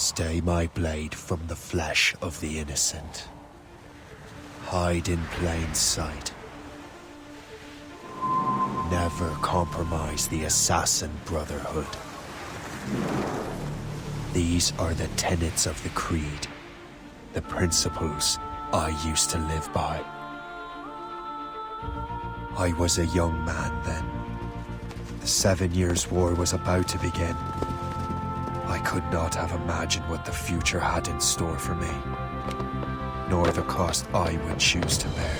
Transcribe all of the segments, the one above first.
Stay my blade from the flesh of the innocent. Hide in plain sight. Never compromise the Assassin Brotherhood. These are the tenets of the Creed, the principles I used to live by. I was a young man then. The 7 Years' War was about to begin. I could not have imagined what the future had in store for me, nor the cost I would choose to bear.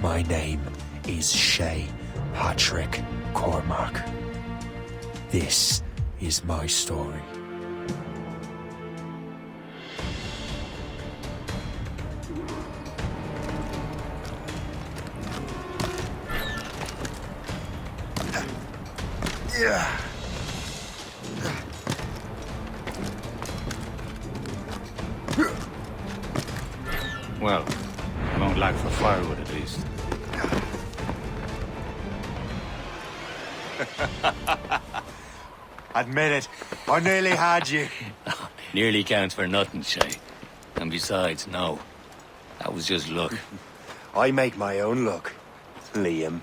My name is Shay Patrick Cormac. This is my story. Yeah. Well, I won't lack for firewood at least. Admit it, I nearly had you. Nearly counts for nothing, Shay. And besides, no. That was just luck. I make my own luck, Liam.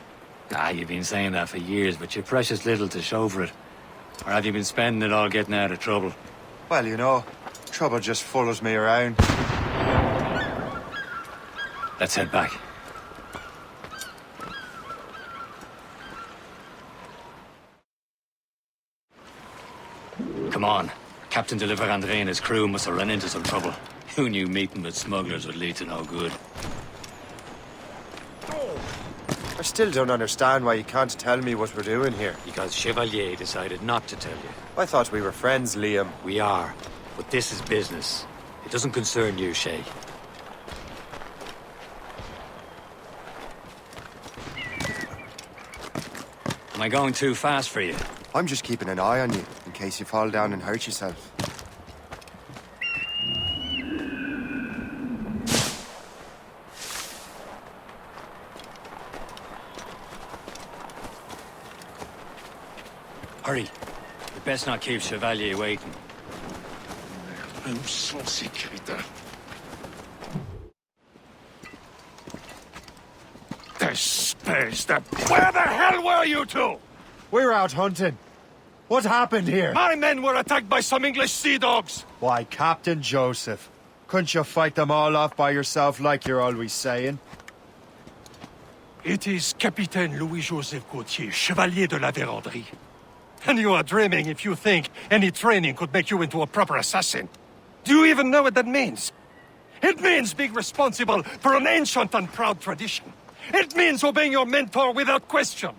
You've been saying that for years, but you're precious little to show for it. Or have you been spending it all getting out of trouble? Well, you know, trouble just follows me around. Let's head back. Come on. Captain de Andre and his crew must have run into some trouble. Who knew meeting with smugglers would lead to no good? I still don't understand why you can't tell me what we're doing here. Because Chevalier decided not to tell you. I thought we were friends, Liam. We are. But this is business. It doesn't concern you, Shay. Am I going too fast for you? I'm just keeping an eye on you, in case you fall down and hurt yourself. Hurry. You best not keep Chevalier waiting. Nous sommes sécuritaires. Where the hell were you two? We're out hunting. What happened here? My men were attacked by some English sea dogs. Why, Captain Joseph. Couldn't you fight them all off by yourself like you're always saying? It is Capitaine Louis-Joseph Gauthier, Chevalier de la Vérendrye. And you are dreaming if you think any training could make you into a proper assassin. Do you even know what that means? It means being responsible for an ancient and proud tradition. It means obeying your mentor without question.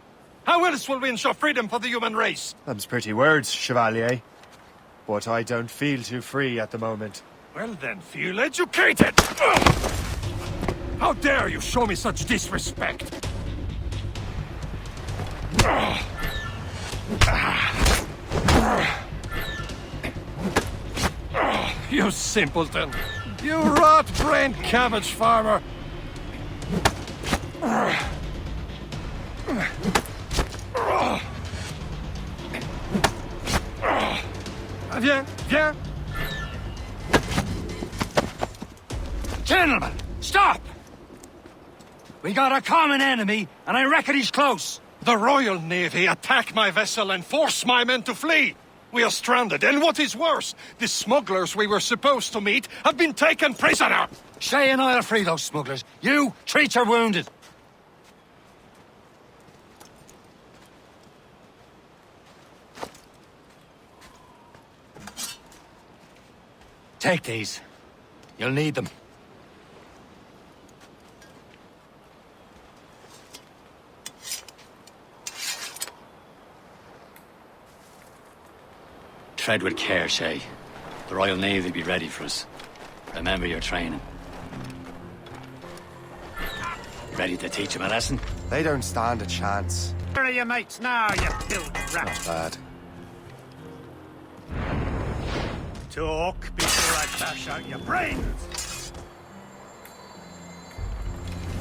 How else will we ensure freedom for the human race? Them's pretty words, Chevalier. But I don't feel too free at the moment. Well then, feel educated! How dare you show me such disrespect? You simpleton! You rot-brained cabbage farmer! Viens, viens! Gentlemen, stop! We got a common enemy, and I reckon he's close. The Royal Navy attack my vessel and force my men to flee. We are stranded, and what is worse, the smugglers we were supposed to meet have been taken prisoner. Shay and I'll free those smugglers. You treat your wounded. Take these. You'll need them. Tread with care, Shay. The Royal Navy will be ready for us. Remember your training. Ready to teach them a lesson? They don't stand a chance. Where are your mates now, you filthy rat? Not bad. Talk before I bash out your brains.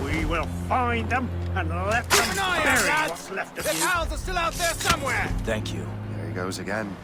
We will find them and let them bury what's left of you. The pals are still out there somewhere! Thank you. There he goes again.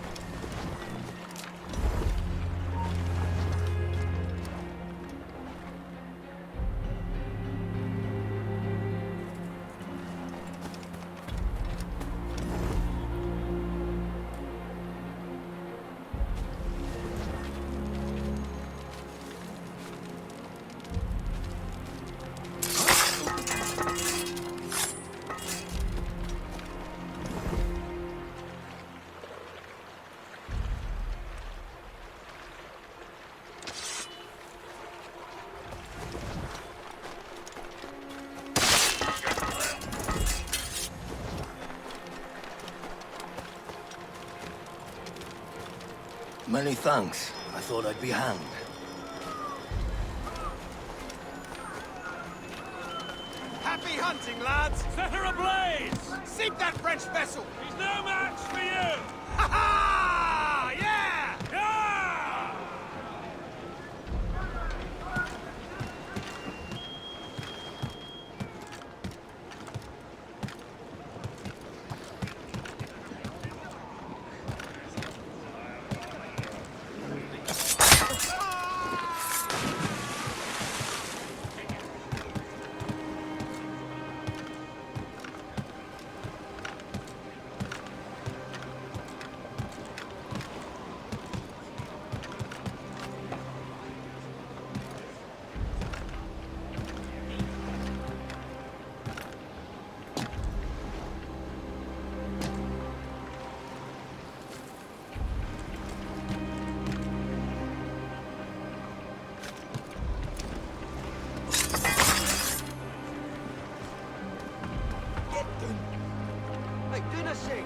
Many thanks. I thought I'd be hanged. Happy hunting, lads! Set her ablaze! Sink that French vessel! He's no match for you! Ha ha! Yeah! Yeah! Hey, dinner sing!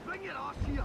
Bring it off here!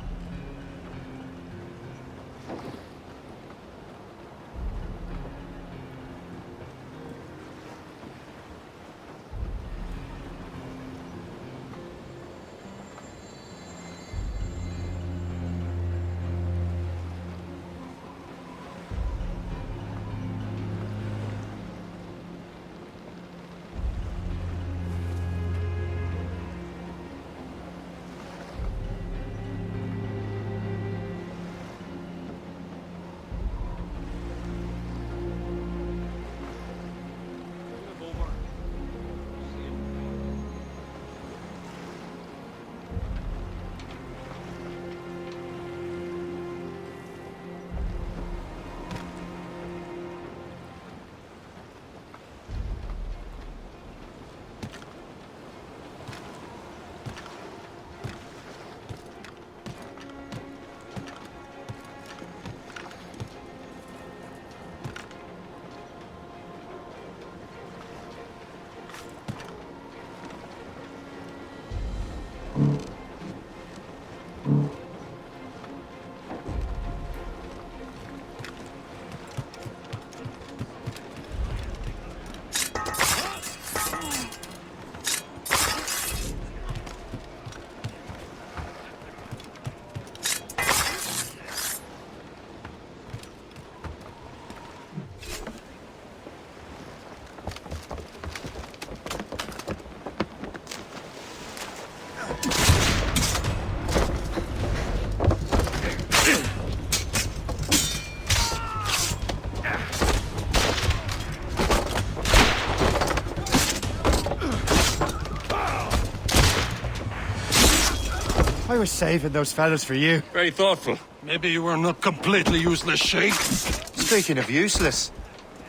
I was saving those fellas for you. Very thoughtful. Maybe you were not completely useless, Shay. Speaking of useless,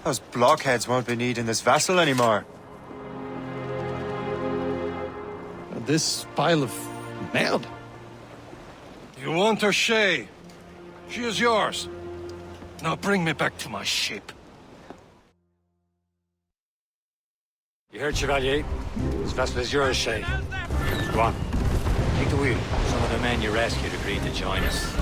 those blockheads won't be needing this vessel anymore. This pile of merde. You want her, Shay? She is yours. Now bring me back to my ship. You heard, Chevalier? This vessel is yours, Shay. Go on. Take the wheel. Some of the men you rescued agreed to join us.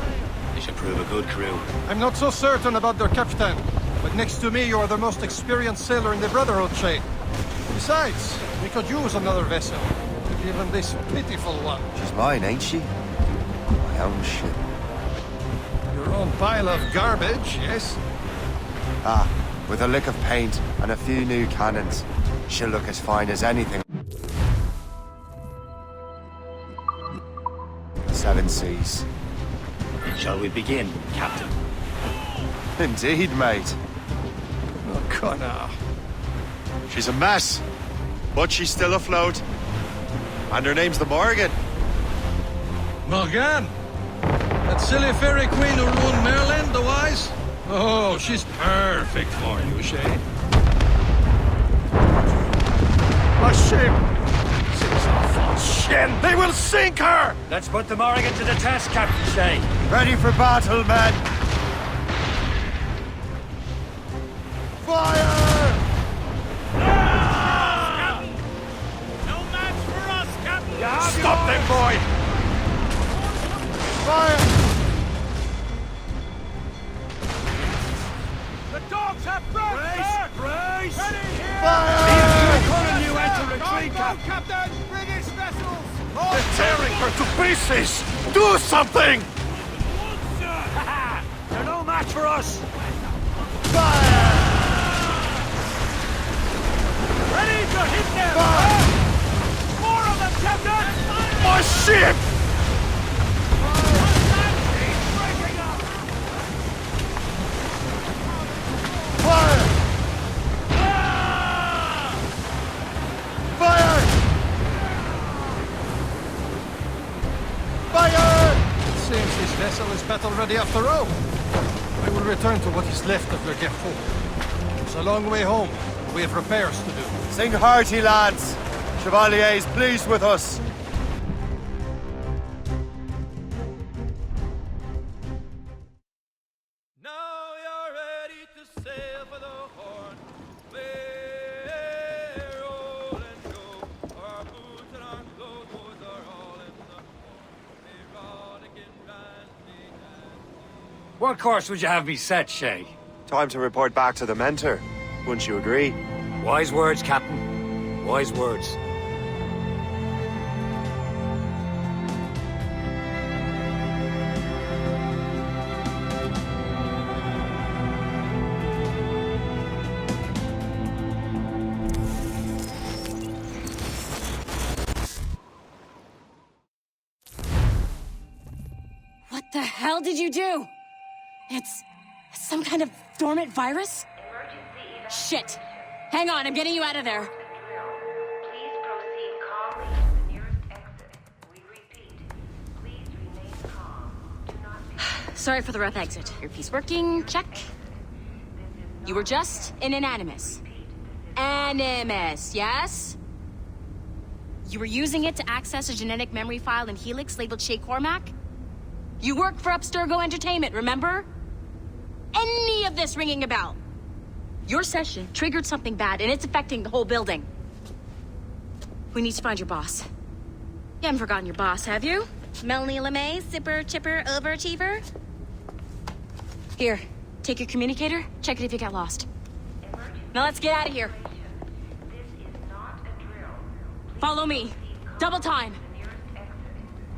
They should prove a good crew. I'm not so certain about their captain. But next to me, you are the most experienced sailor in the Brotherhood, Shay. Besides, we could use another vessel. Even this pitiful one. She's mine, ain't she? My own ship. Your own pile of garbage, yes? Ah, with a lick of paint and a few new cannons, she'll look as fine as anything. Seven seas. Shall we begin, Captain? Indeed, mate. Oh, Connor. She's a mess, but she's still afloat. And her name's the Morgan. Morgan? That silly fairy queen who ruined Maryland, the wise? Oh, she's perfect for you, Shay. A ship! She's a false shin! They will sink her! Let's put the Morrigan to the test, Captain Shay. Ready for battle, men! Fire! No match for us, Captain! Stop them, boy! Fire! The dogs have broken! Brace! Ready here! Fire! Calling you out to retreat, Captain! British vessels! They're tearing her to pieces! Do something! They're no match for us. Fire! Ready to hit them! More of them, Captain! My ship! Breaking up! Fire! Fire! Fire! It seems this vessel is battle ready after all. I will return to what is left of their Gerfo. It's a long way home. We have repairs to do. Sing hearty, lads. Chevalier is pleased with us. Now you're ready to sail for the Horn. We're rolling go. Our boots and our clothes are all in the erotic and randy. What course would you have me set, Shay? Time to report back to the mentor. Wouldn't you agree? Wise words, Captain. Wise words. What the hell did you do? It's some kind of dormant virus? Shit! Hang on, I'm getting you out of there. Please proceed calmly to the nearest exit. We repeat, please remain calm. Do not be... Sorry for the rough exit. Earpiece working, check. You were just in an animus. Animus, yes? You were using it to access a genetic memory file in Helix labeled Shay Cormac? You worked for Abstergo Entertainment, remember? Any of this ringing a bell? Your session triggered something bad, and it's affecting the whole building. We need to find your boss. You haven't forgotten your boss, have you? Melanie LeMay, zipper, chipper, overachiever? Here, take your communicator, check it if you get lost. Now let's get out of here. This is not a drill. Follow me. Double time.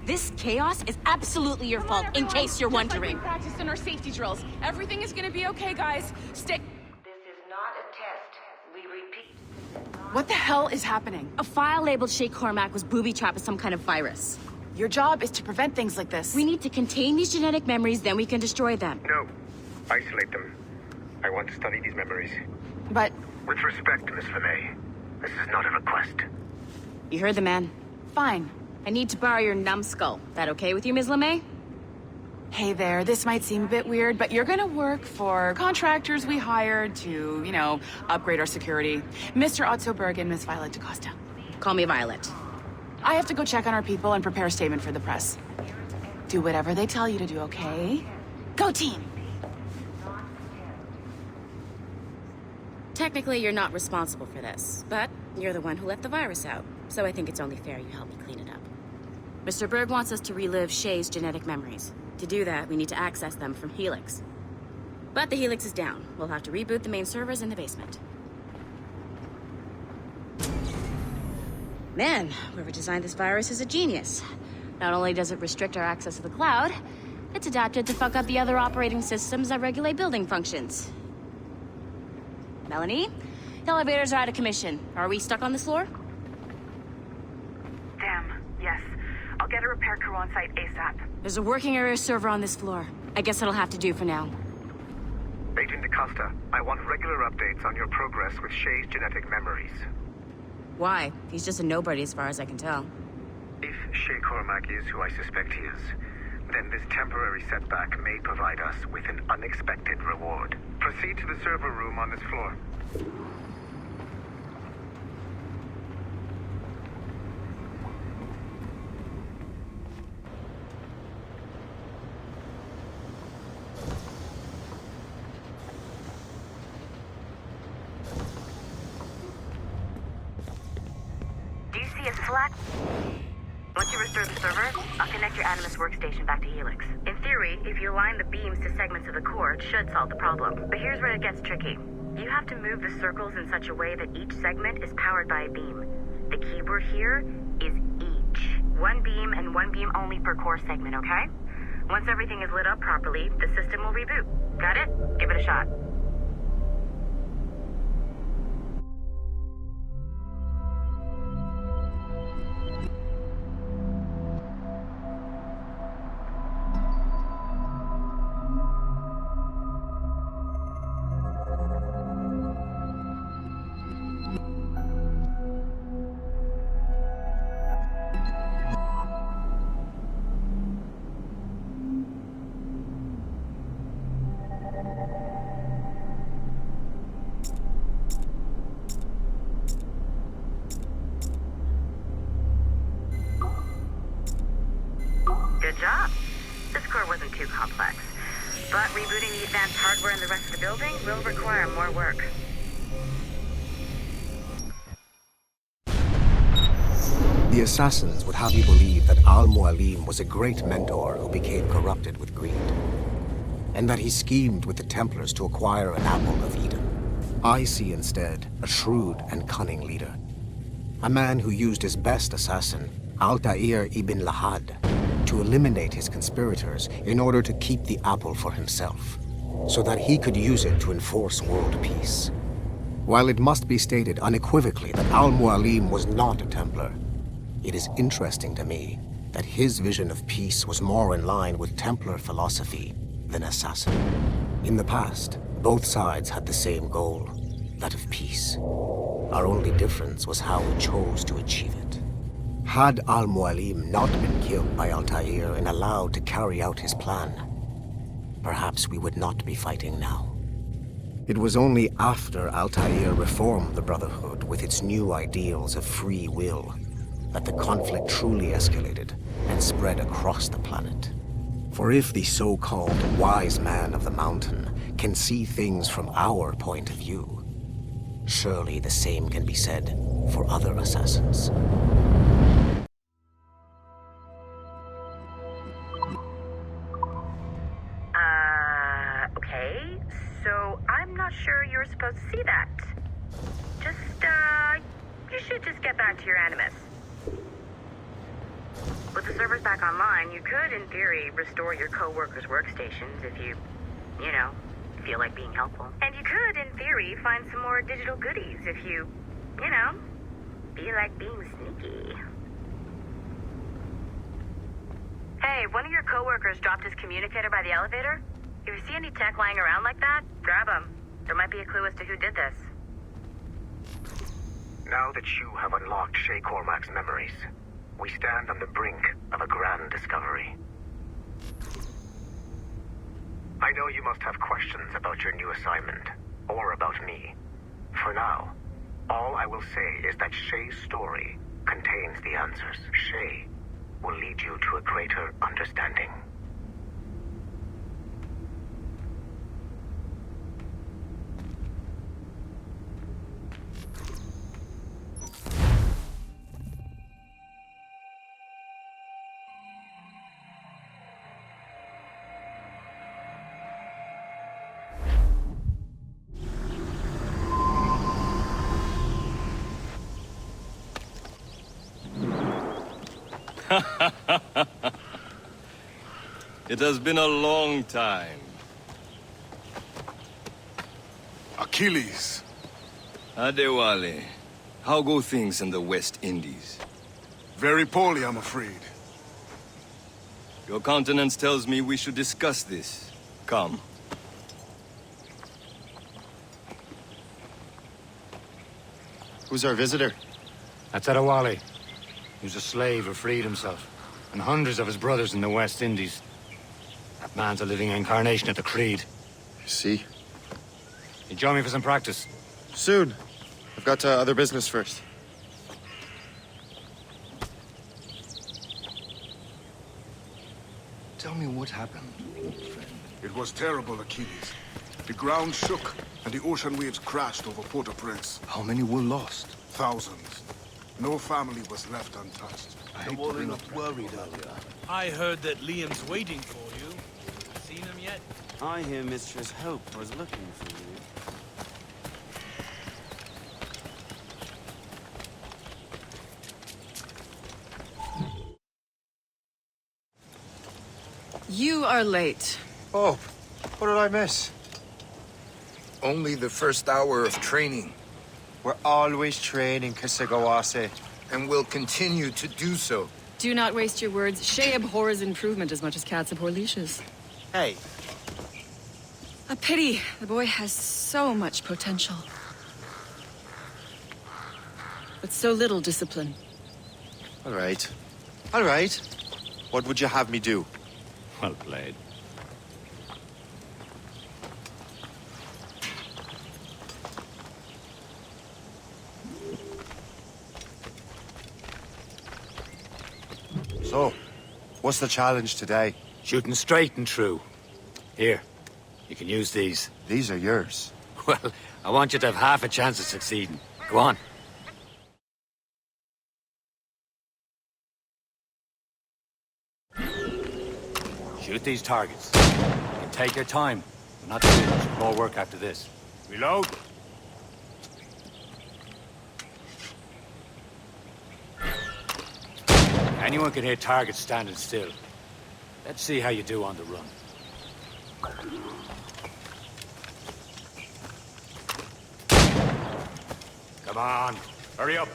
This chaos is absolutely your fault, in case you're wondering. We practiced in our safety drills. Everything is gonna be okay, guys. Stay. This is not a test. We repeat. What the hell is happening? A file labeled Shay Cormac was booby-trapped with some kind of virus. Your job is to prevent things like this. We need to contain these genetic memories, then we can destroy them. No. Isolate them. I want to study these memories. But With respect, Miss LeMay, this is not a request. You heard the man. fine. I need to borrow your numbskull. That okay with you, Ms. LeMay? Hey there, this might seem a bit weird, but you're gonna work for contractors we hired to, upgrade our security. Mr. Otto Berg and Miss Violet DaCosta. Call me Violet. I have to go check on our people and prepare a statement for the press. Do whatever they tell you to do, okay? Go team! Technically, you're not responsible for this, but you're the one who let the virus out, so I think it's only fair you help me clean it up. Mr. Berg wants us to relive Shay's genetic memories. To do that, we need to access them from Helix. But the Helix is down. We'll have to reboot the main servers in the basement. Man, whoever designed this virus is a genius. Not only does it restrict our access to the cloud, it's adapted to fuck up the other operating systems that regulate building functions. Melanie? The elevators are out of commission. Are we stuck on this floor? Damn, yes. I'll get a repair crew on site ASAP. There's a working area server on this floor. I guess that'll have to do for now. Agent DaCosta, I want regular updates on your progress with Shay's genetic memories. Why? He's just a nobody as far as I can tell. If Shay Cormac is who I suspect he is, then this temporary setback may provide us with an unexpected reward. Proceed to the server room on this floor. Do you see a Slack? Once you restore the server, I'll connect your Animus workstation back to Helix. In theory, if you align the beams to segments of the core, it should solve the problem. But here's where it gets tricky. You have to move the circles in such a way that each segment is powered by a beam. The keyword here is each. One beam and one beam only per core segment, okay? Once everything is lit up properly, the system will reboot. Got it? Give it a shot. Good job. This core wasn't too complex. But rebooting the advanced hardware in the rest of the building will require more work. The Assassins would have you believe that Al-Mualim was a great mentor who became corrupted with greed, and that he schemed with the Templars to acquire an apple of Eden. I see instead a shrewd and cunning leader, a man who used his best assassin, Altair ibn Lahad, to eliminate his conspirators in order to keep the apple for himself, so that he could use it to enforce world peace. While it must be stated unequivocally that Al-Mualim was not a Templar, it is interesting to me that his vision of peace was more in line with Templar philosophy than Assassin. In the past, both sides had the same goal, that of peace. Our only difference was how we chose to achieve it. Had Al-Mualim not been killed by Altair and allowed to carry out his plan, perhaps we would not be fighting now. It was only after Altair reformed the Brotherhood with its new ideals of free will that the conflict truly escalated and spread across the planet. For if the so-called wise man of the mountain can see things from our point of view, surely the same can be said for other assassins. Okay. So I'm not sure you were supposed to see that. You should just get back to your Animus. With the servers back online, you could, in theory, restore your co-workers' workstations if you feel like being helpful. And you could, in theory, find some more digital goodies if you feel like being sneaky. Hey, one of your co-workers dropped his communicator by the elevator. If you see any tech lying around like that, grab them. There might be a clue as to who did this. Now that you have unlocked Shay Cormac's memories, we stand on the brink of a grand discovery. I know you must have questions about your new assignment, or about me. For now, all I will say is that Shay's story contains the answers. Shay will lead you to a greater understanding. It has been a long time. Achilles. Adewale, how go things in the West Indies? Very poorly, I'm afraid. Your countenance tells me we should discuss this. Come. Who's our visitor? That's Adewale. He was a slave who freed himself. And hundreds of his brothers in the West Indies. That man's a living incarnation of the Creed. I see. You join me for some practice? Soon. I've got other business first. Tell me what happened, friend. It was terrible, Achilles. The ground shook, and the ocean waves crashed over Port-au-Prince. How many were lost? Thousands. No family was left untouched. I looked worried earlier. I heard that Liam's waiting for you. Seen him yet? I hear Mistress Hope was looking for you. You are late. Oh, what did I miss? Only the first hour of training, We're always training, Kasagawase. and will continue to do so. Do not waste your words. Shay abhors improvement as much as cats abhor leashes. Hey, A pity. The boy has so much potential. But so little discipline. All right. All right. What would you have me do? Well played. So, what's the challenge today? Shooting straight and true. Here, you can use these. These are yours. Well, I want you to have half a chance of succeeding. Go on. Shoot these targets. You can take your time. We're not doing much more work after this. Reload. Anyone can hit targets standing still. Let's see how you do on the run. Come on, hurry up.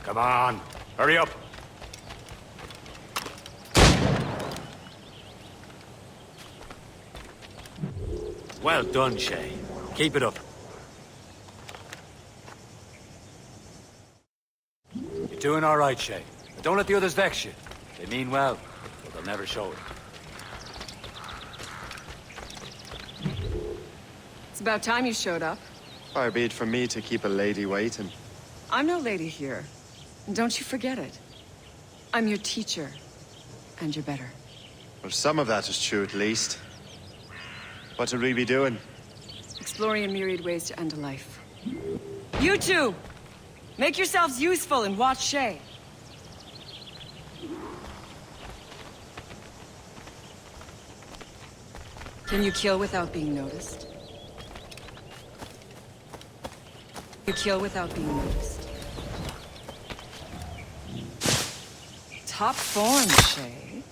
Come on, hurry up. Well done, Shay. Keep it up. You're doing all right, Shay. But don't let the others vex you. They mean well, but they'll never show it. It's about time you showed up. Far be it from me to keep a lady waiting. I'm no lady here. And don't you forget it. I'm your teacher. And you're better. Well, some of that is true at least. What should we be doing? Exploring a myriad ways to end a life. You two! Make yourselves useful and watch Shay. Can you kill without being noticed? You kill without being noticed. Top form, Shay.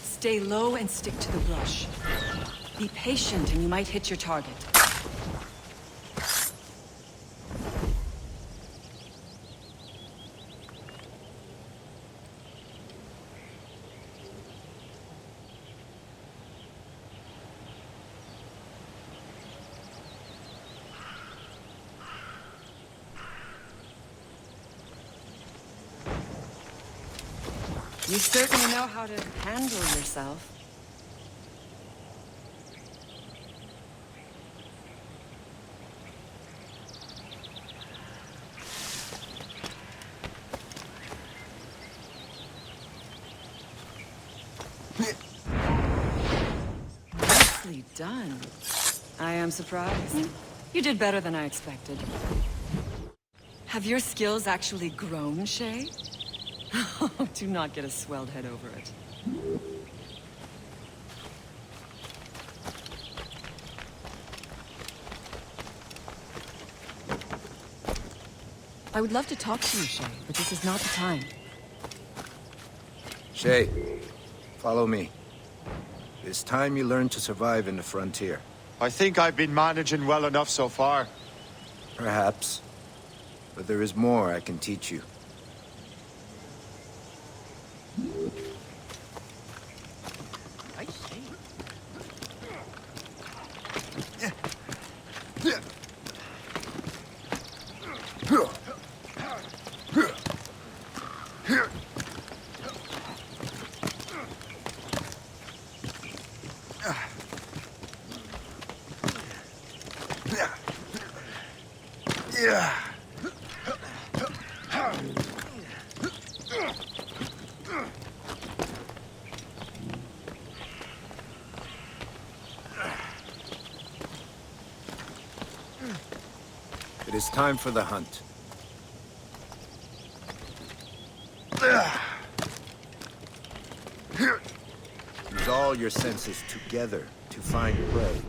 Stay low and stick to the brush. Be patient and you might hit your target. You certainly know how to handle yourself. done. I am surprised. You did better than I expected. Have your skills actually grown, Shay? Do not get a swelled head over it. I would love to talk to you, Shay, but this is not the time. Shay, follow me. It's time you learn to survive in the frontier. I think I've been managing well enough so far. Perhaps. But there is more I can teach you. It is time for the hunt. Use all your senses together to find prey.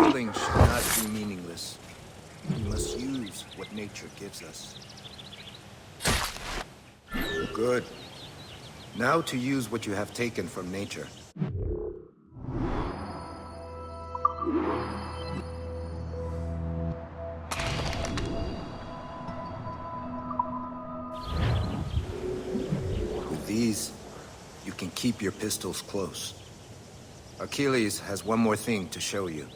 Killing should not be meaningless. We must use what nature gives us. Good. Now to use what you have taken from nature. With these, you can keep your pistols close. Achilles has one more thing to show you.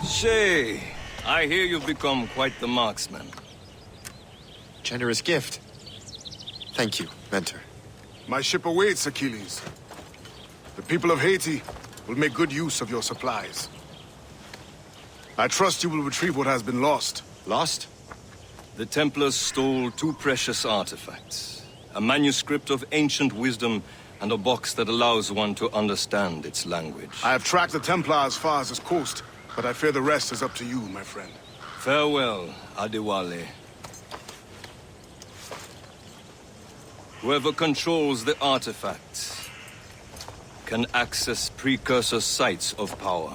Shay, I hear you've become quite the marksman. Generous gift. Thank you, Mentor. My ship awaits, Achilles. The people of Haiti will make good use of your supplies. I trust you will retrieve what has been lost. Lost? The Templars stole two precious artifacts. A manuscript of ancient wisdom and a box that allows one to understand its language. I have tracked the Templar as far as this coast, but I fear the rest is up to you, my friend. Farewell, Adewale. Whoever controls the artifacts can access precursor sites of power.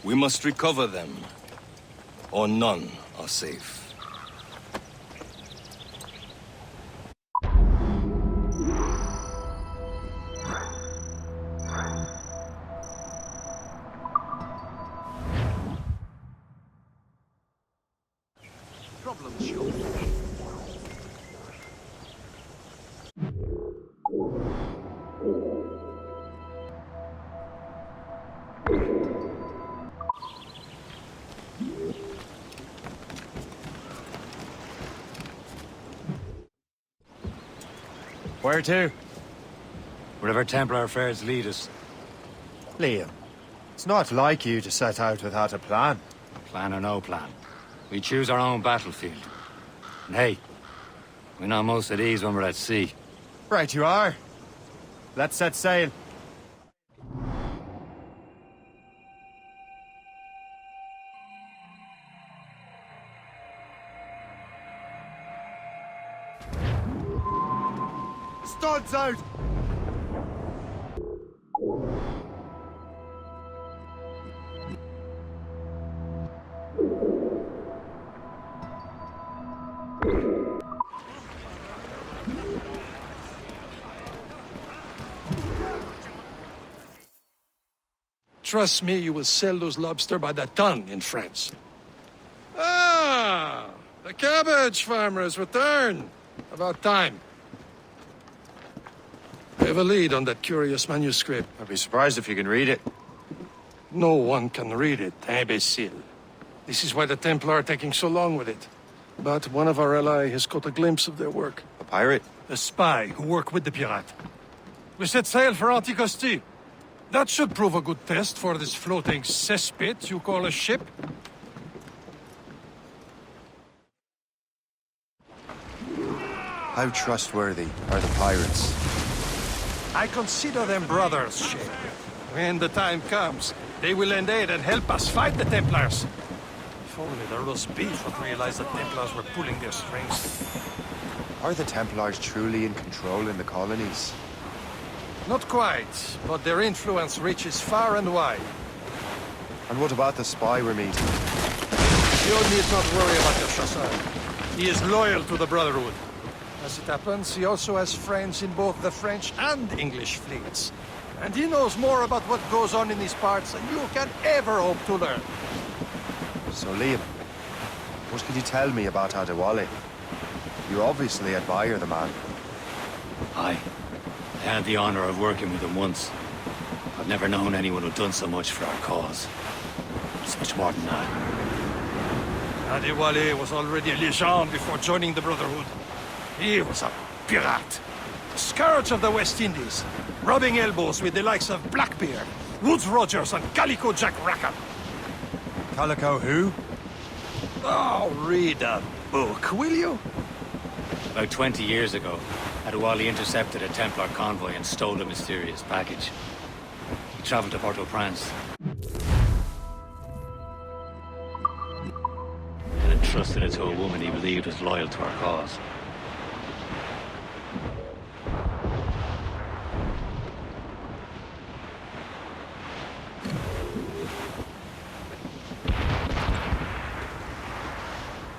We must recover them, or none are safe. Where to? Wherever Templar affairs lead us. Liam, it's not like you to set out without a plan. Plan or no plan. We choose our own battlefield. And hey, we're not most at ease when we're at sea. Right you are. Let's set sail. Studs out! trust me, you will sell those lobster by the ton in France. Ah! The cabbage farmer has returned. About time. I have a lead on that curious manuscript. I'd be surprised if you can read it. No one can read it, imbecile. This is why the Templar are taking so long with it. But one of our allies has caught a glimpse of their work. A pirate? A spy who worked with the pirate. We set sail for Anticosti. That should prove a good test for this floating cesspit you call a ship. How trustworthy are the pirates? I consider them brothers, Shay. When the time comes, they will lend aid and help us fight the Templars. If only the roast beef would realize the Templars were pulling their strings. Are the Templars truly in control in the colonies? Not quite, but their influence reaches far and wide. And what about the spy we're meeting? You need not worry about your chasseur. He is loyal to the Brotherhood. As it happens, he also has friends in both the French and English fleets. And he knows more about what goes on in these parts than you can ever hope to learn. So, Liam, what can you tell me about Adewale? You obviously admire the man. I had the honor of working with him once. I've never known anyone who'd done so much for our cause. It's much more than that. Adewale was already a legend before joining the Brotherhood. He was a pirate. The scourge of the West Indies, rubbing elbows with the likes of Blackbeard, Woodes Rogers, and Calico Jack Rackham. Calico who? Oh, read a book, will you? About 20 years ago, Adewale intercepted a Templar convoy and stole a mysterious package. He traveled to Port-au-Prince and entrusted it to a woman he believed was loyal to our cause.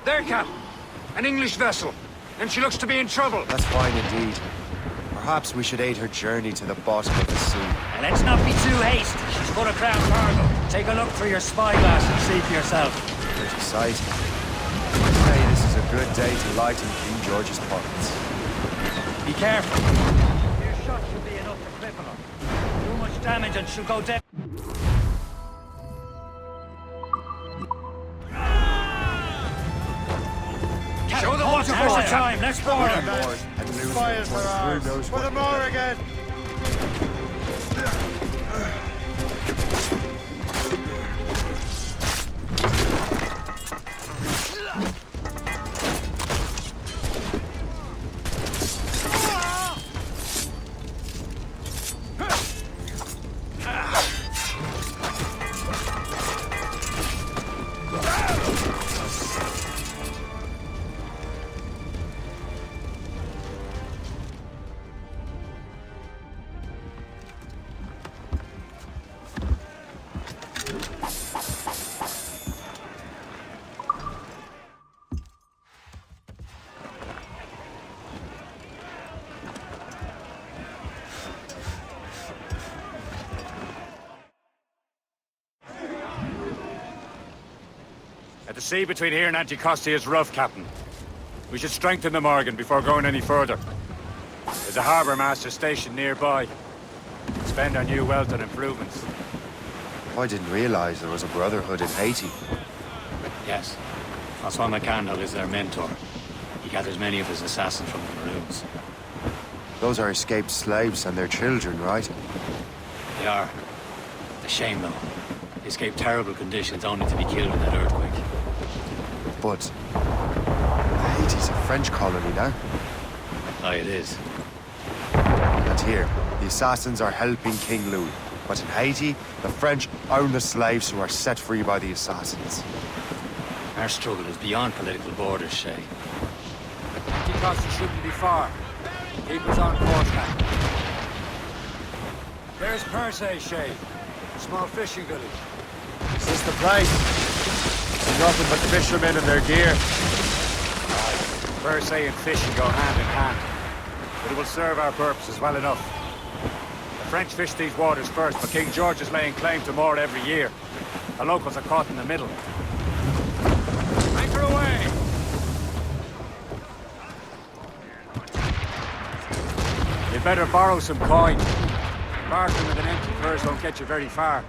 There, Cap! An English vessel. And she looks to be in trouble. That's fine indeed. Perhaps we should aid her journey to the bottom of the sea. And let's not be too hasty. She's full of crown cargo. Take a look through your spyglass and see for yourself. Pretty sight. I'd say this is a good day to lighten King George's pockets. Be careful. Your shot should be enough to cripple her. Too much damage and she'll go dead. Show them what's Now's the time. Let's board her. Fires for ours. For the more again. The sea between here and Anticosti is rough, Captain. We should strengthen the Morgan before going any further. There's a harbour master stationed nearby. Spend our new wealth on improvements. I didn't realize there was a brotherhood in Haiti. Yes. Francois McCandle is their mentor. He gathers many of his assassins from the Maroons. Those are escaped slaves and their children, right? They are. It's a shame, though. They escaped terrible conditions only to be killed in that earthquake. But Haiti's a French colony now. Aye, it is. And here, the assassins are helping King Louis. But in Haiti, the French own the slaves who are set free by the assassins. Our struggle is beyond political borders, Shay. Anticosti shouldn't be far. Keep us on course, Captain. There's Perse, Shay. A small fishing village. Is this the place? Nothing but fishermen and their gear. Perse and fishing go hand in hand. But it will serve our purposes well enough. The French fish these waters first, but King George is laying claim to more every year. The locals are caught in the middle. Anchor away! You'd better borrow some coin. Bartering with an empty purse won't get you very far.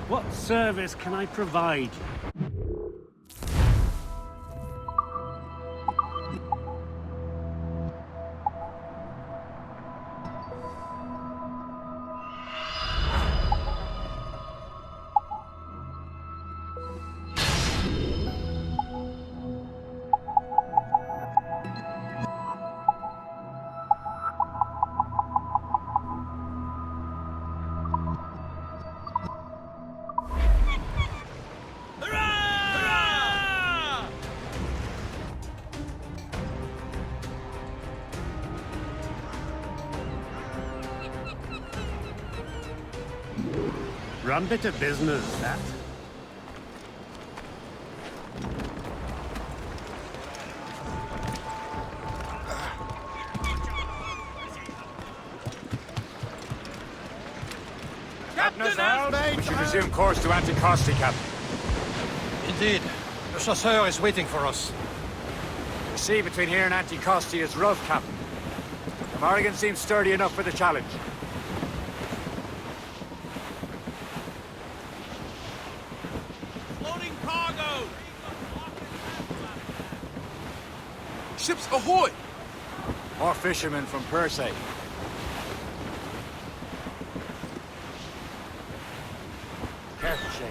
What service can I provide? Rum bit of business, that. We should resume course to Anticosti, Captain. Indeed. The chasseur is waiting for us. The sea between here and Anticosti is rough, Captain. The Morrigan seems sturdy enough for the challenge. Loading cargo! Ships ahoy! More fishermen from Persay. Careful, Shay.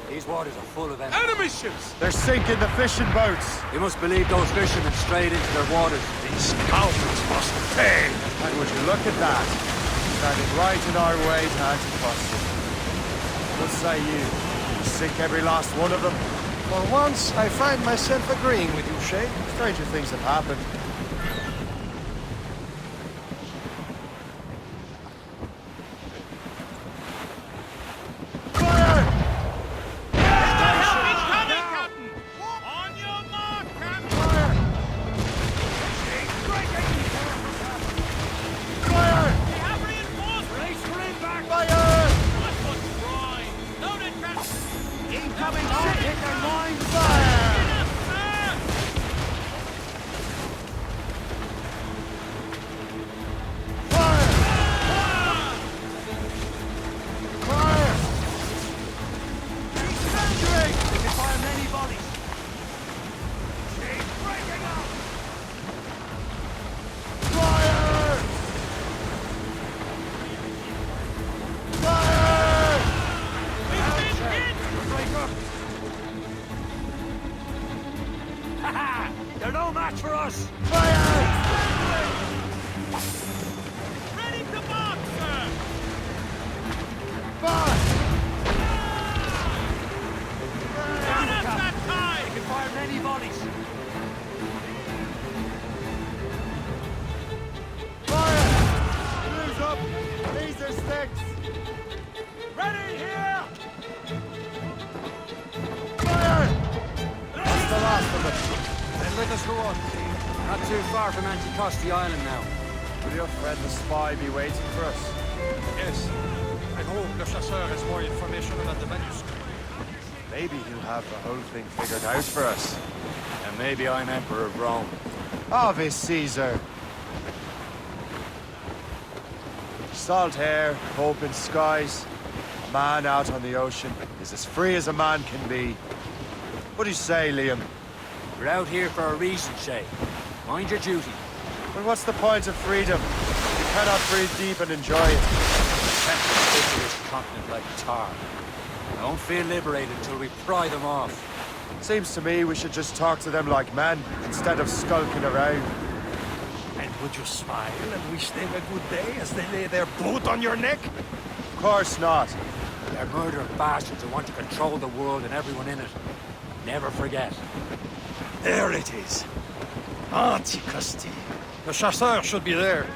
These waters are full of enemies. Enemy ships! They're sinking the fishing boats. You must believe those fishermen strayed into their waters. These scoundrels must pay! And would you look at that? Standing right in our way to Anticosti. What say you? You sink every last one of them? For once, I find myself agreeing with you, Shay. Stranger things have happened. They're no match for us! Ready to mark, sir! Down at that time! They can fire many volleys! Blues up! Laser sticks! Ready here! That's the last of them. Then let us go on. Not too far from Anticosti Island now. Will your friend the spy be waiting for us? Yes. I hope the chasseur has more information about the manuscript. Maybe he'll have the whole thing figured out for us. And maybe I'm Emperor of Rome. Ave Caesar! Salt air, open skies. A man out on the ocean is as free as a man can be. What do you say, Liam? We're out here for a reason, Shay. Mind your duty. Well, what's the point of freedom? You cannot breathe deep and enjoy it. Templars stick to this continent like tar. I won't feel liberated until we pry them off. Seems to me we should just talk to them like men, instead of skulking around. And would you smile and wish them a good day as they lay their boot on your neck? Of course not. They're murdering bastards who want to control the world and everyone in it. Never forget. There it is. Anticosti. The chasseur should be there.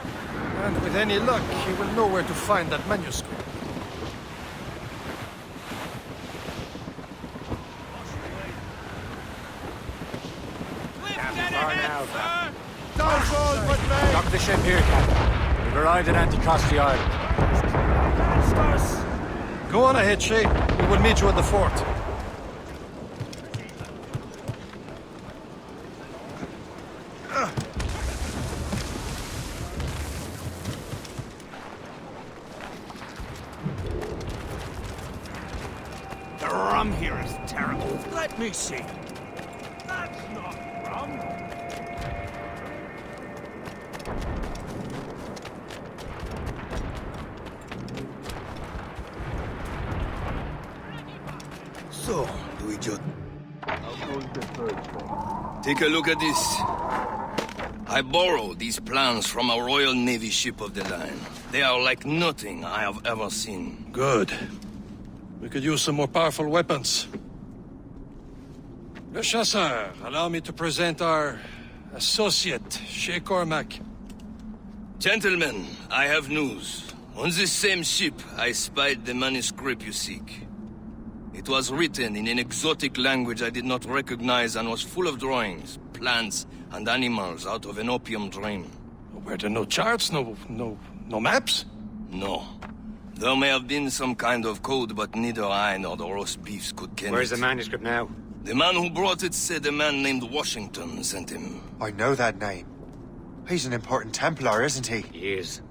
And with any luck, he will know where to find that manuscript. Captain. Don't fall with me! Dock the ship here, Captain. We've arrived at Anticosti Island. Go on ahead, Shay. We will meet you at the fort. The rum here is terrible. Let me see. That's not rum. So, do we just... Take a look at this. I borrowed these plans from a Royal Navy ship of the line. They are like nothing I have ever seen. Good. We could use some more powerful weapons. Le Chasseur, allow me to present our associate, Shay Cormac. Gentlemen, I have news. On this same ship, I spied the manuscript you seek. It was written in an exotic language I did not recognize and was full of drawings, plants, and animals out of an opium dream. Were there no charts, no maps? No. There may have been some kind of code, but neither I nor the roast beefs could ken Where's it. the manuscript now? The man who brought it said a man named Washington sent him. I know that name. He's an important Templar, isn't he? He is.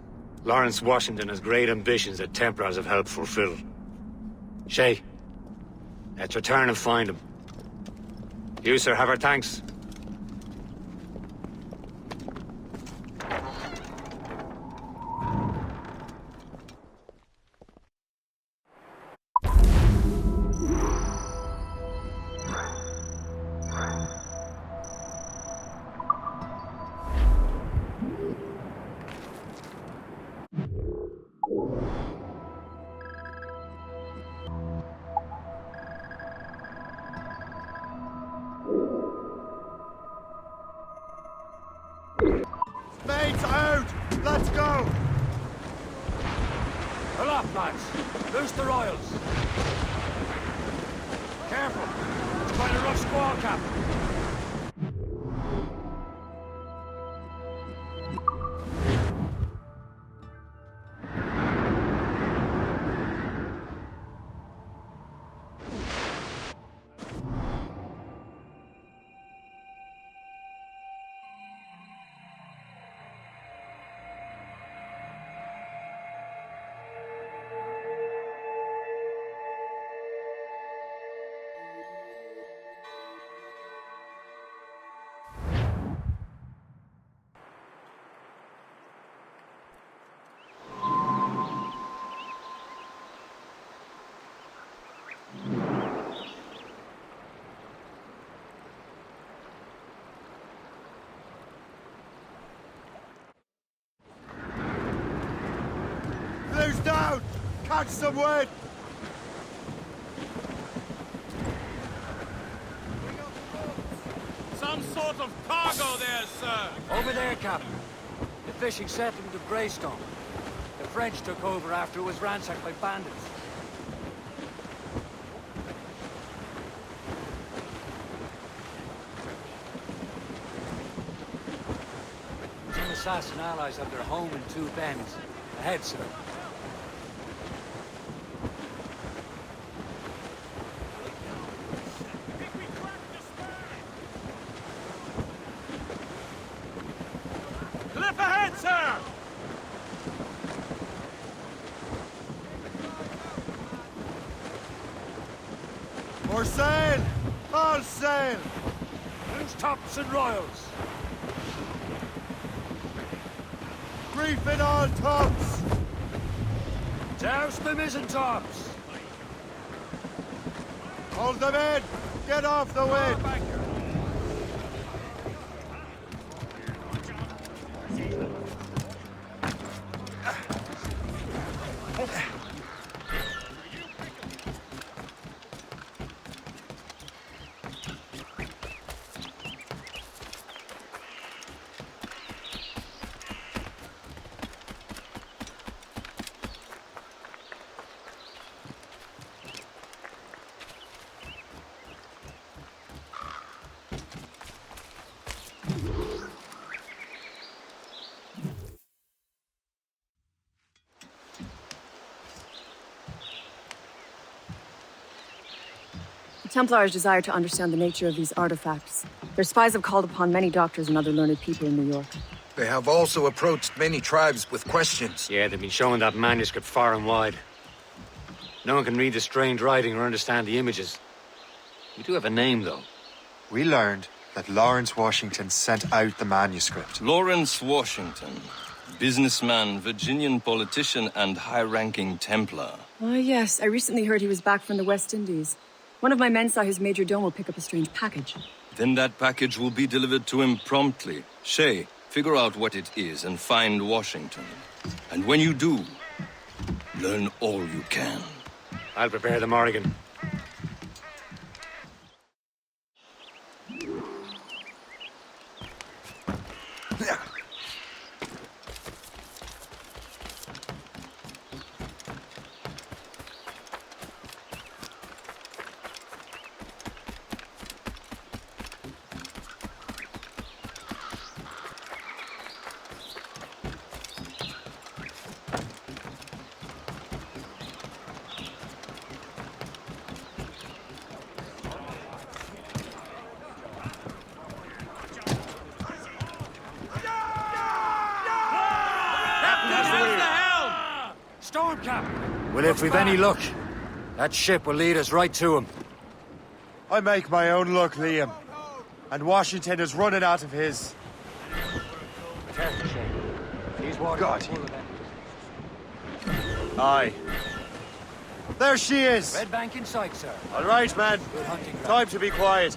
Lawrence Washington has great ambitions that Templars have helped fulfill. Shay, let's return and find him. You, sir, have our thanks. Mates out! Let's go! Pull up, lads. Loose the royals. Careful. It's quite a rough squall, Captain. Blue's down! Catch some wind! Some sort of cargo there, sir. Over there, Captain. The fishing settlement of Greystone. The French took over after it was ransacked by bandits. Some assassin allies have their home in Two Bends. Ahead, sir. Clip ahead, sir. More sail! All sail! Loose tops and royals. Reef in all tops! Douse the mizzen tops. Hold them in! Get off the wind! Templars desire to understand the nature of these artifacts. Their spies have called upon many doctors and other learned people in New York. They have also approached many tribes with questions. Yeah, they've been showing that manuscript far and wide. No one can read the strange writing or understand the images. We do have a name, though. We learned that Lawrence Washington sent out the manuscript. Lawrence Washington. Businessman, Virginian politician, and high-ranking Templar. Ah, yes. I recently heard he was back from the West Indies. One of my men saw his major domo pick up a strange package. Then that package will be delivered to him promptly. Shay, figure out what it is and find Washington. And when you do, learn all you can. I'll prepare the Morrigan. Well, if we've any luck, that ship will lead us right to him. I make my own luck, Liam. And Washington is running out of his. Careful, Shay. These waters are full of enemies. Aye. There she is! Red Bank in sight, sir. All right, man. Good hunting ground. Time to be quiet.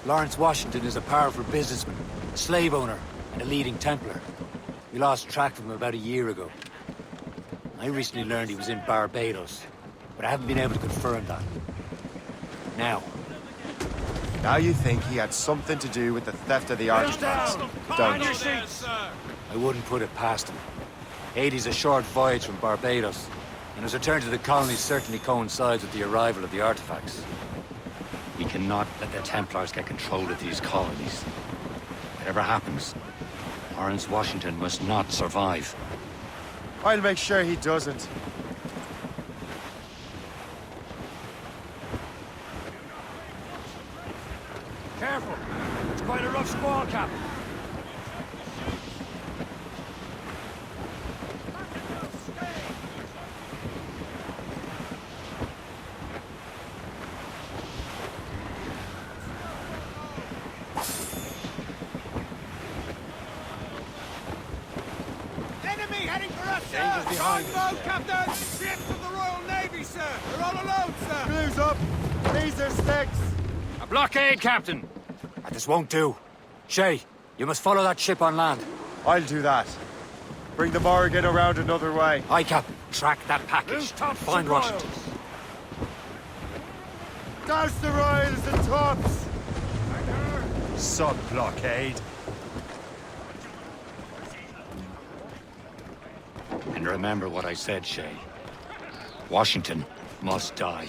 Lawrence Washington is a powerful businessman, a slave owner, and a leading Templar. We lost track of him about a year ago. I recently learned he was in Barbados, but I haven't been able to confirm that. Now you think he had something to do with the theft of the artifacts, don't you? I wouldn't put it past him. Haiti's a short voyage from Barbados, and his return to the colonies certainly coincides with the arrival of the artifacts. We cannot let the Templars get control of these colonies. Whatever happens, Lawrence Washington must not survive. I'll make sure he doesn't. Careful! It's quite a rough squall, Captain. Enemy heading for us, sir! Danger's behind us, Longboat, Captain! Ships of the Royal Navy, sir! They're all alone, sir! Blues up! Laser sticks! A blockade, Captain! This won't do. Shay, you must follow that ship on land. I'll do that. Bring the Morrigan around another way. Aye, Captain. Track that package. Find Washington. Douse the royals and tops! Sub-blockade. And remember what I said, Shay. Washington must die.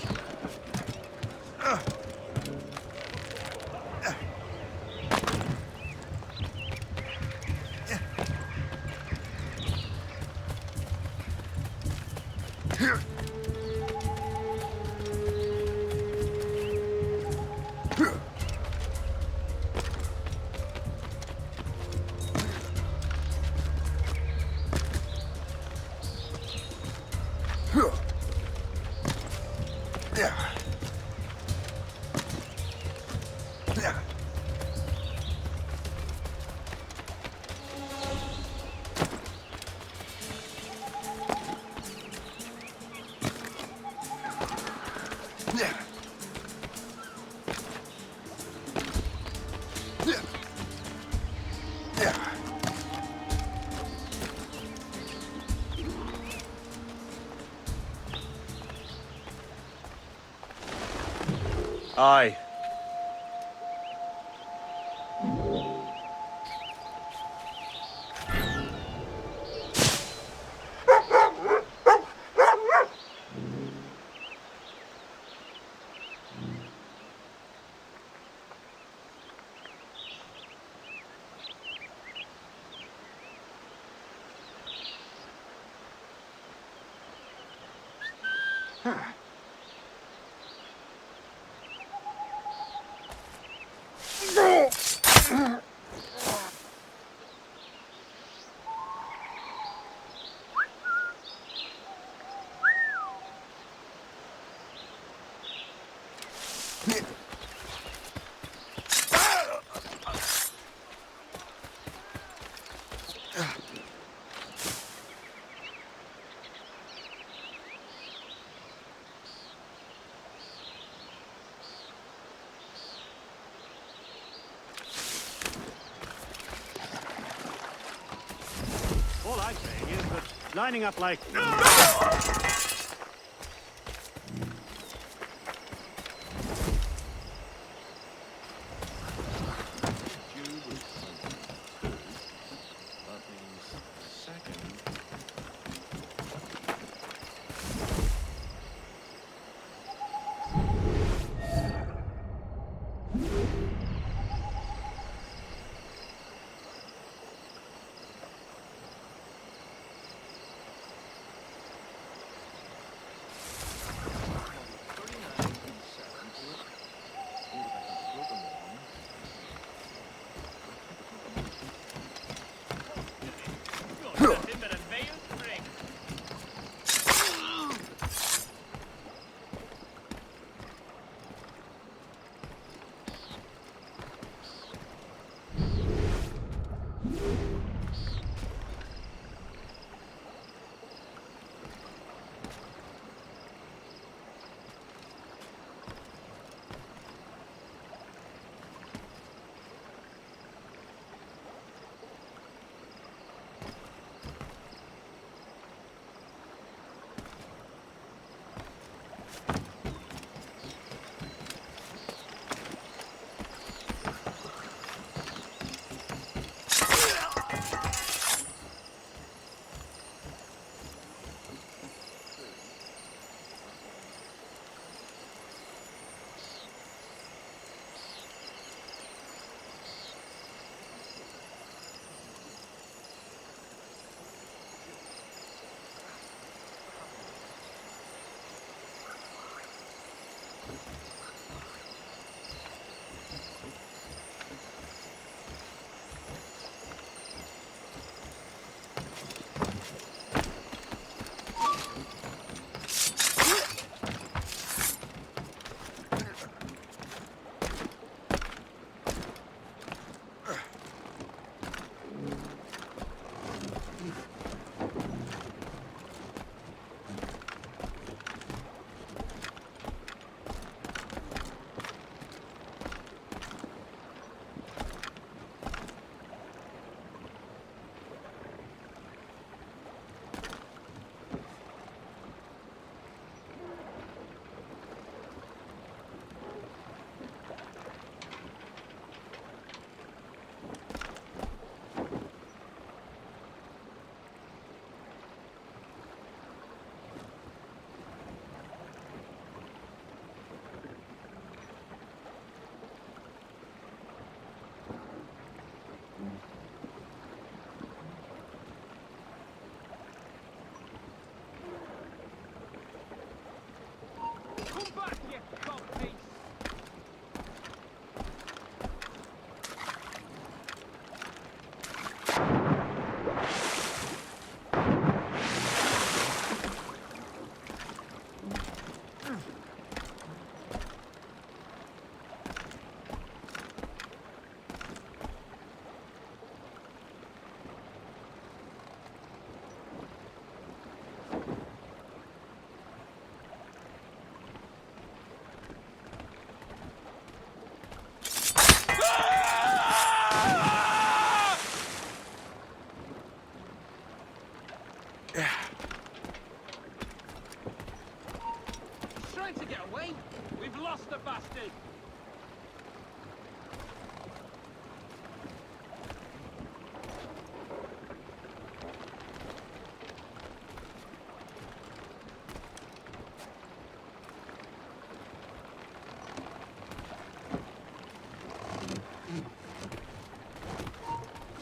Aye. All I'm saying is that lining up like...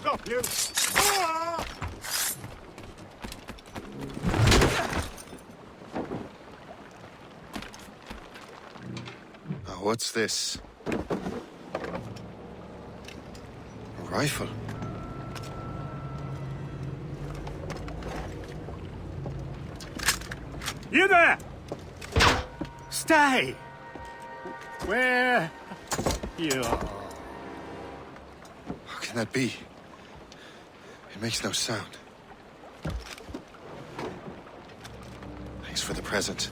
Stop you! What's this? A rifle? You there! Stay! Where you are? How can that be? It makes no sound. Thanks for the present,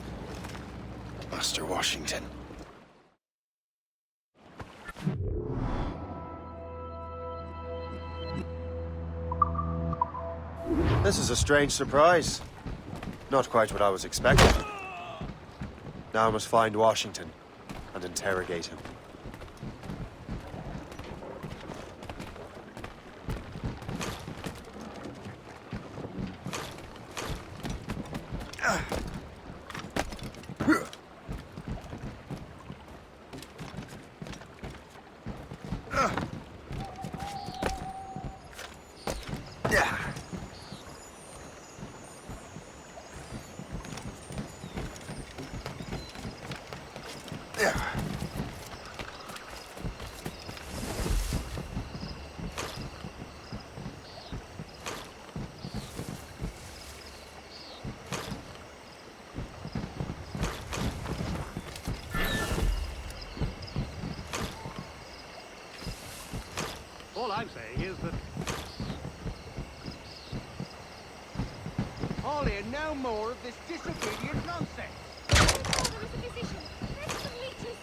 Master Washington. This is a strange surprise. Not quite what I was expecting. Now I must find Washington and interrogate him. All I'm saying is that... I'll hear no more of this disobedient nonsense. Father is a physician. Let's some leeches.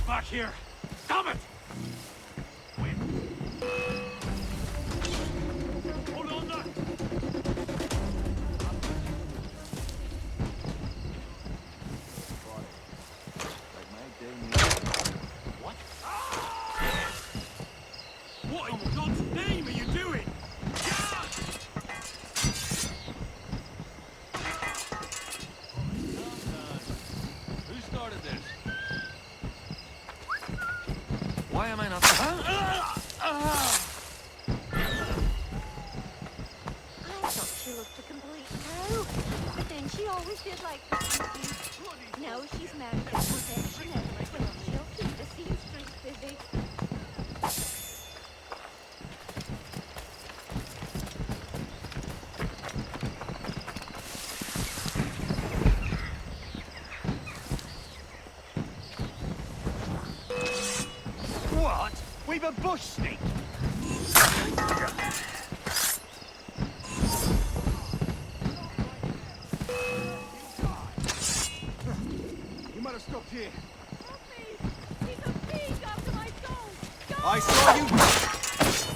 Back here! Stop it! Wait. Hold on there! What? What in God's name are you doing? Who started this? Why am I not... I thought she looked a complete pro, but then she always did like this. Now she's married to protection and well, she'll keep the seamstress busy. What? We've a bush snake. You might have stopped here. He's a thief after my soul. I saw you.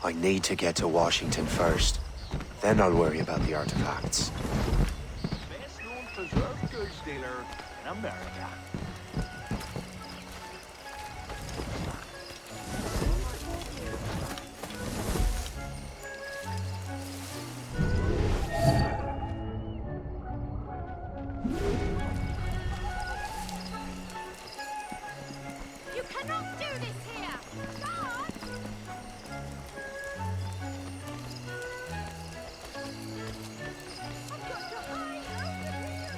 I need to get to Washington first. Then I'll worry about the artifacts. Best known preserved goods dealer in America. You cannot do this here! God! I've got to hide out of here!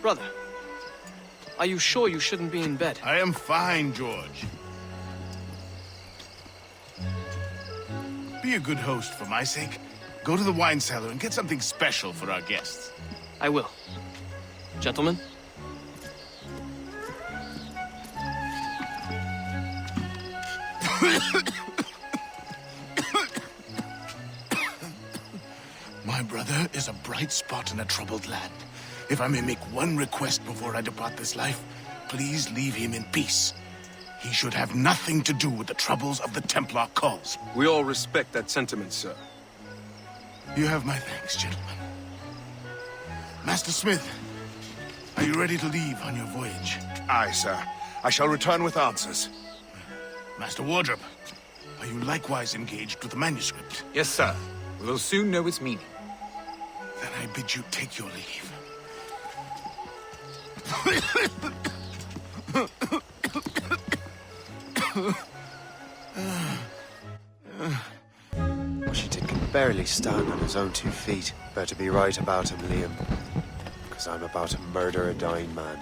Brother, are you sure you shouldn't be in bed? I am fine, George. Be a good host for my sake. Go to the wine cellar and get something special for our guests. I will. Gentlemen? My brother is a bright spot in a troubled land. If I may make one request before I depart this life, please leave him in peace. He should have nothing to do with the troubles of the Templar cause. We all respect that sentiment, sir. You have my thanks, gentlemen. Master Smith, are you ready to leave on your voyage? Aye, sir. I shall return with answers. Master Wardrop, are you likewise engaged with the manuscript? Yes, sir. We will soon know its meaning. Then I bid you take your leave. Washington can barely stand on his own 2 feet. Better be right about him, Liam. Because I'm about to murder a dying man.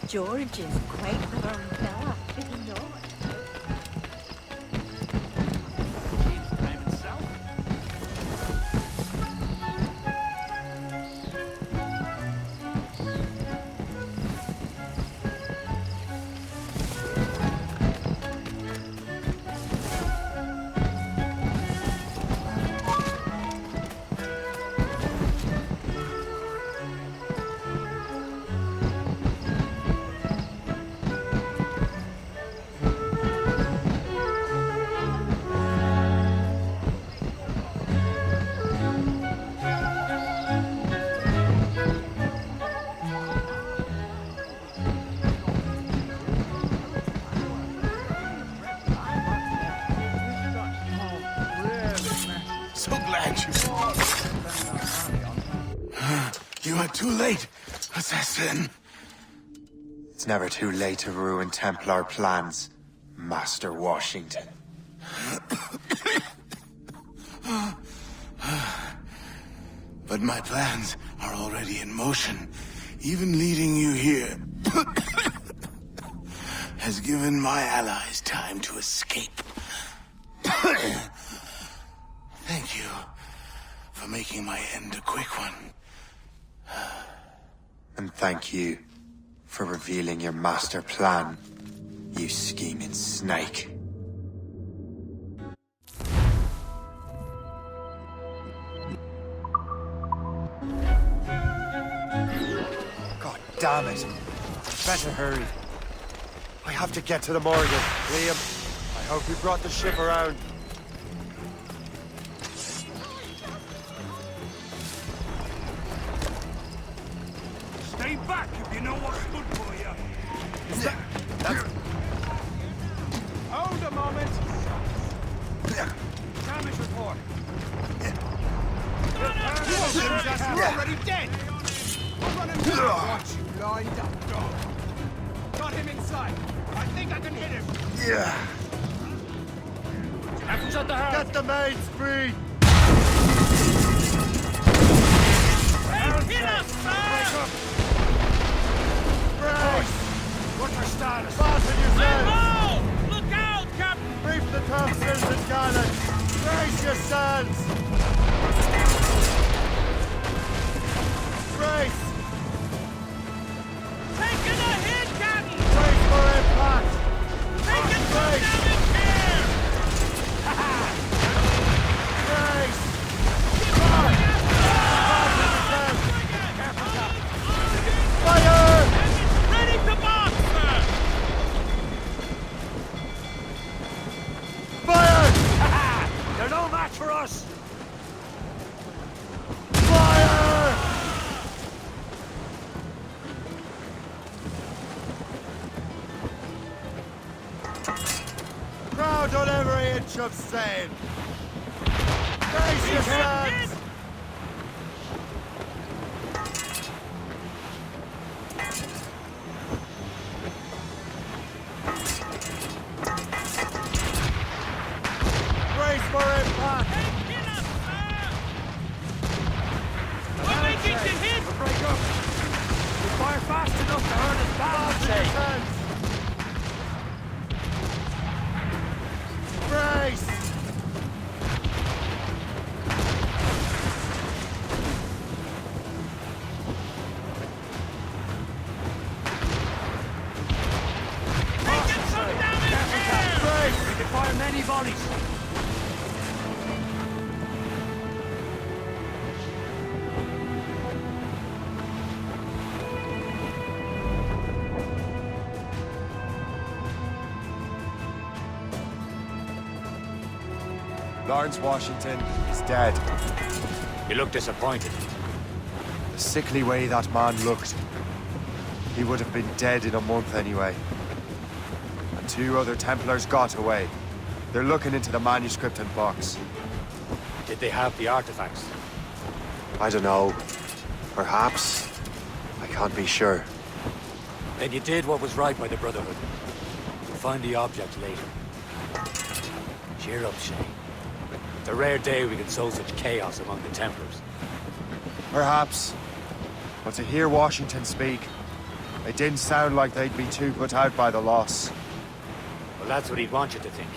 George is quite the wrong fella, is he not? So glad you are too late, assassin. It's never too late to ruin Templar plans, Master Washington. But my plans are already in motion. Even leading you here has given my allies time to escape. Thank you for making my end a quick one. And thank you for revealing your master plan, you scheming snake. God damn it. Better hurry. I have to get to the Morgan. Liam, I hope you brought the ship around. Stay back if you know what's good for you. Hold a moment. Damage report. You're already dead. I'll run and watch you lined up, dog. Got him inside. I think I can hit him. Yeah. Get the mates free! Hit us, sir! Brace! What's our status? Fasten yourselves! Look out, Captain! Brief the topsails and gallants! Brace yourselves! Brace! Taking a hit, Captain! Brace for impact! Taking some Brace! damage here! Brace! Fire! Ready to box, sir! Fire! They're no match for us! Fire! Crowd on every inch of sail! Brace yourselves! Brace for impact! We're making the hit! Break up! We fire fast enough to hurt us bad, Shay. Brace! Taking some damage here! Brace! We can fire many volleys. Lawrence Washington is dead. You look disappointed. The sickly way that man looked. He would have been dead in a month anyway. And 2 other Templars got away. They're looking into the manuscript and box. Did they have the artifacts? I don't know. Perhaps. I can't be sure. Then you did what was right by the Brotherhood. We'll find the object later. Cheer up, Shay. It's a rare day we can sow such chaos among the Templars. Perhaps. But to hear Washington speak, it didn't sound like they'd be too put out by the loss. Well, that's what he'd want you to think.